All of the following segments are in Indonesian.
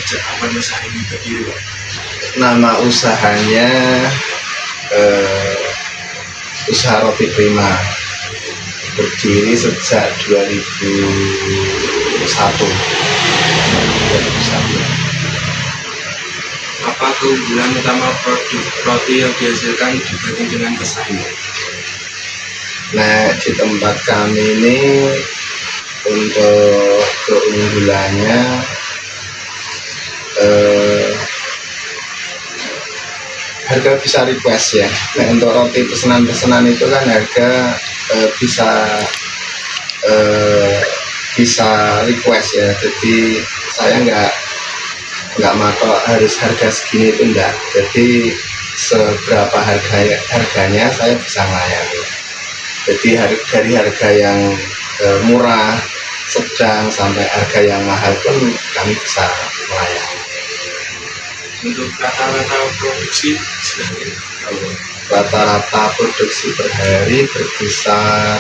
sejak kapan usaha ini berdiri, Pak? Nama usahanya Usaha Roti Prima, berdiri sejak 2001. Apa keunggulan utama produk roti yang dihasilkan dibanding dengan pesaing? Nah, di tempat kami ini untuk keunggulannya harga bisa request ya. Nah, untuk roti pesanan itu kan harga bisa request ya. Jadi saya nggak matok harus harga segini itu enggak. Jadi seberapa harganya saya bisa melayani. Jadi dari harga yang murah, sedang sampai harga yang mahal pun kami bisa melayani. Untuk rata-rata produksi Rata-rata produksi per hari berkisar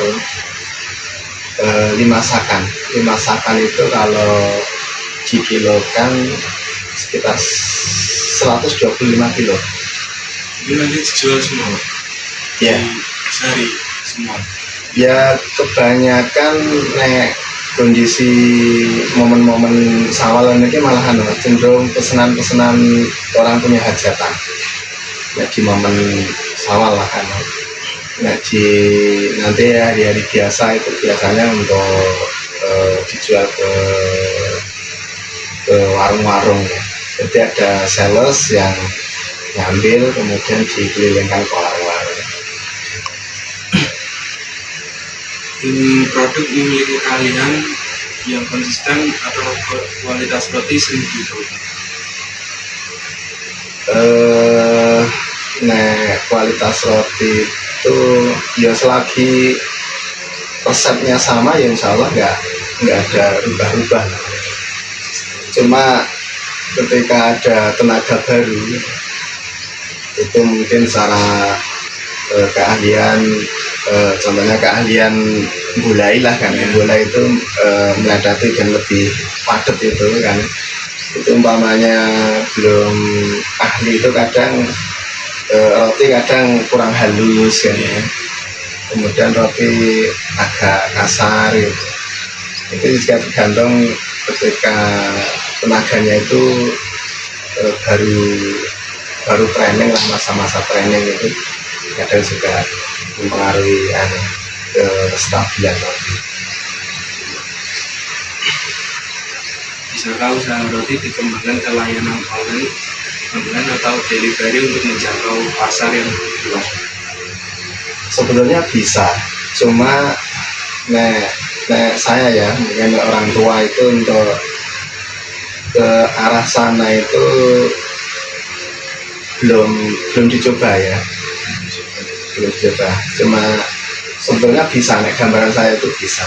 5 sakan. 5 sakan itu kalau dikilokan sekitar 125 kilo. ini nanti dijual semua Ya, sehari semua. ya kebanyakan kondisi momen-momen sawalan ini malahan cenderung pesanan-pesanan orang punya hajatan. Nah, di momen sawal lah kan. Nah, nanti hari-hari biasa itu biasanya untuk dijual ke warung-warung ya. Jadi ada sales yang ngambil kemudian dikelilingkan ke warung-warung. Ini produk memiliki keahlian yang konsisten atau kualitas roti sering diubah? Kualitas roti itu ya selagi resepnya sama ya insya Allah nggak ada rubah-rubah. Cuma ketika ada tenaga baru itu mungkin secara keahlian, contohnya keahlian gulai lah kan, gulai itu meladati dan lebih padat itu kan. Itu umpamanya belum ahli itu kadang roti kadang kurang halus kan ya. Kemudian roti agak kasar gitu. Itu juga tergantung ketika tenaganya itu baru training lah, masa-masa training itu kadang juga mempengaruhi kestabilan roti. Bisakah usaha roti dikembangkan ke layanan online atau delivery untuk menjangkau pasar yang luas? Sebetulnya bisa, cuma saya ya mungkin orang tua itu untuk ke arah sana itu belum dicoba ya, belum dicoba. Cuma sebetulnya bisa, gambaran saya itu bisa.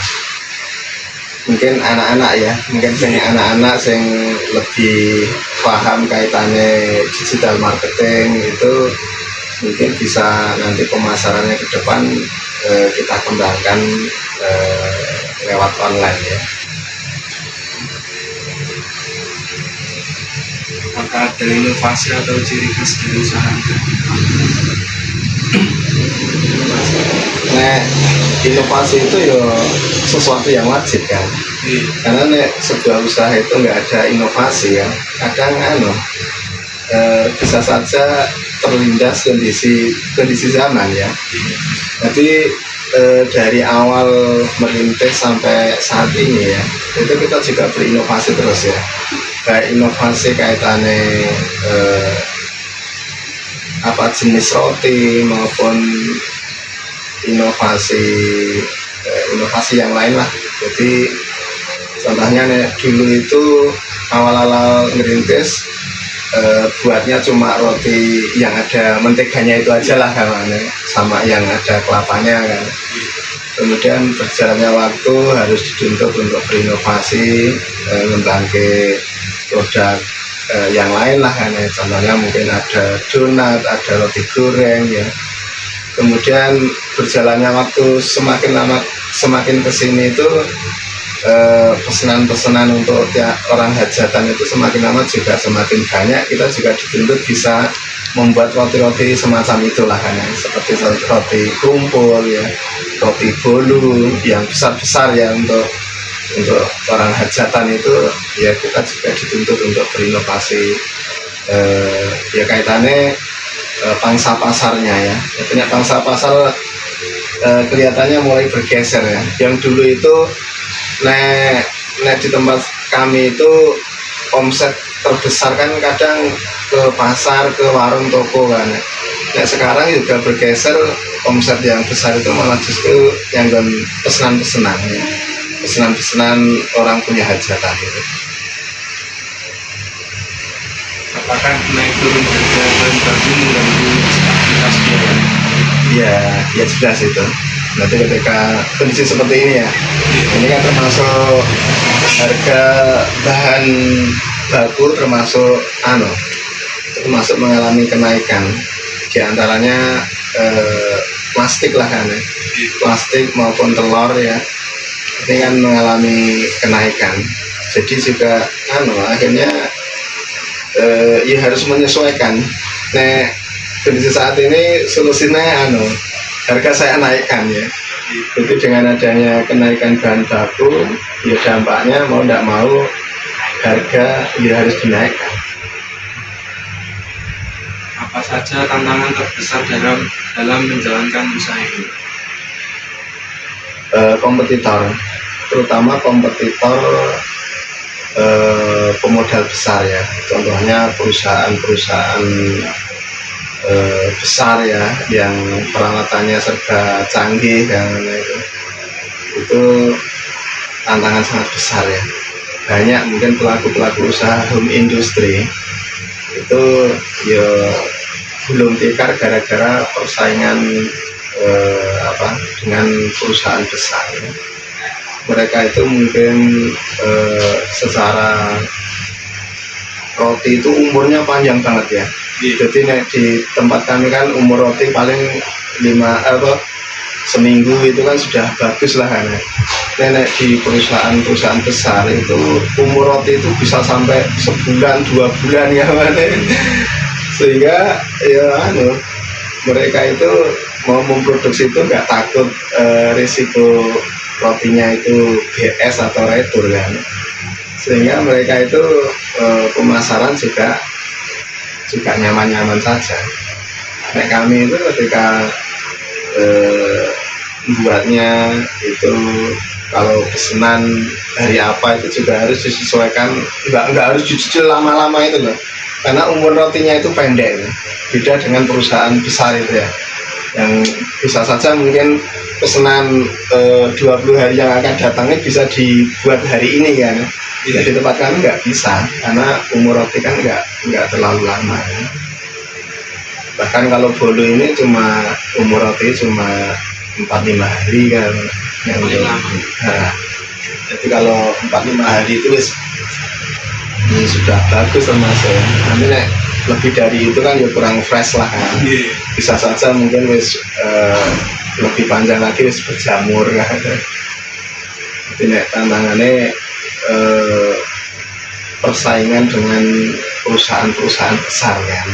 Mungkin anak-anak ya, mungkin anak-anak yang lebih paham kaitannya digital marketing itu mungkin bisa nanti pemasarannya ke depan kita kembangkan lewat online ya. Apakah ada inovasi atau ciri khas dari usaha? Inovasi itu ya sesuatu yang wajib kan. Karena sebuah usaha itu nggak ada inovasi ya, kadang bisa saja terlindas kondisi zaman ya. Jadi dari awal merintis sampai saat ini ya, itu kita juga berinovasi terus ya. Baik inovasi kaitannya jenis roti maupun inovasi yang lain lah. Jadi contohnya dulu itu awal-awal ngerintis buatnya cuma roti yang ada menteganya itu aja lah kan, sama yang ada kelapanya kan. Kemudian berjalannya waktu harus dituntut untuk berinovasi, ngembangke produk yang lain lah kan. Contohnya mungkin ada donat, ada roti goreng ya. Kemudian berjalannya waktu semakin lama semakin kesini itu pesanan-pesanan untuk tiap orang hajatan itu semakin lama juga semakin banyak. Kita juga dituntut bisa membuat roti-roti semacam itulah kan ya. Seperti roti kumpul ya, roti bolu yang besar-besar ya untuk orang hajatan itu ya. Kita juga dituntut untuk berinovasi ya kaitannya pangsa pasarnya ya. Punya pangsa pasar kelihatannya mulai bergeser ya. Yang dulu itu di tempat kami itu omset terbesar kan kadang ke pasar, ke warung, toko kan. Sekarang juga bergeser, omset yang besar itu malah justru yang pesanan-pesanan ya. Pesanan-pesanan orang punya hajatan itu. Apakah naik turun harga bahan baku mengganggu stabilitas biaya? Ya jelas itu. Nanti ketika kondisi seperti ini ya, ini kan termasuk harga bahan baku termasuk mengalami kenaikan. Di antaranya plastik lah kan, plastik maupun telur ya, ini kan mengalami kenaikan. Jadi juga akhirnya ya harus menyesuaikan. Kondisi saat ini solusinya harga saya naikkan ya. Jadi dengan adanya kenaikan bahan baku ya dampaknya mau tidak mau harga ya harus dinaikkan. Apa saja tantangan terbesar dalam menjalankan usaha ini? Kompetitor, terutama kompetitor pemodal besar ya. Contohnya perusahaan-perusahaan besar ya, yang peralatannya serba canggih dan itu tantangan sangat besar ya. Banyak mungkin pelaku-pelaku usaha home industry itu ya belum tikar gara-gara persaingan dengan perusahaan besar ya. Mereka itu mungkin secara roti itu umurnya panjang banget ya. Jadi di tempat kami kan umur roti paling seminggu itu kan sudah bagus lah kan. Di perusahaan besar itu umur roti itu bisa sampai sebulan 2 bulan ya kan. Sehingga ya mereka itu mau memproduksi itu nggak takut risiko rotinya itu GS atau retur kan. Sehingga mereka itu pemasaran juga nyaman-nyaman saja. Kami itu ketika buatnya itu kalau pesanan hari apa itu juga harus disesuaikan, nggak harus dicicil lama-lama itu loh, karena umur rotinya itu pendek ya. Beda dengan perusahaan besar itu ya, yang bisa saja mungkin pesanan 20 hari yang akan datangnya bisa dibuat hari ini kan. Di tempat kami nggak bisa, karena umur roti kan nggak terlalu lama ya. Bahkan kalau bolu ini umur roti cuma 4-5 hari kan yang jadi kalau 4-5 hari itu ini sudah bagus termasuk. Nanti lebih dari itu kan ya kurang fresh lah kan. Bisa saja mungkin lebih panjang lagi berjamur kan. Jadi tantangannya persaingan dengan perusahaan-perusahaan besar kan.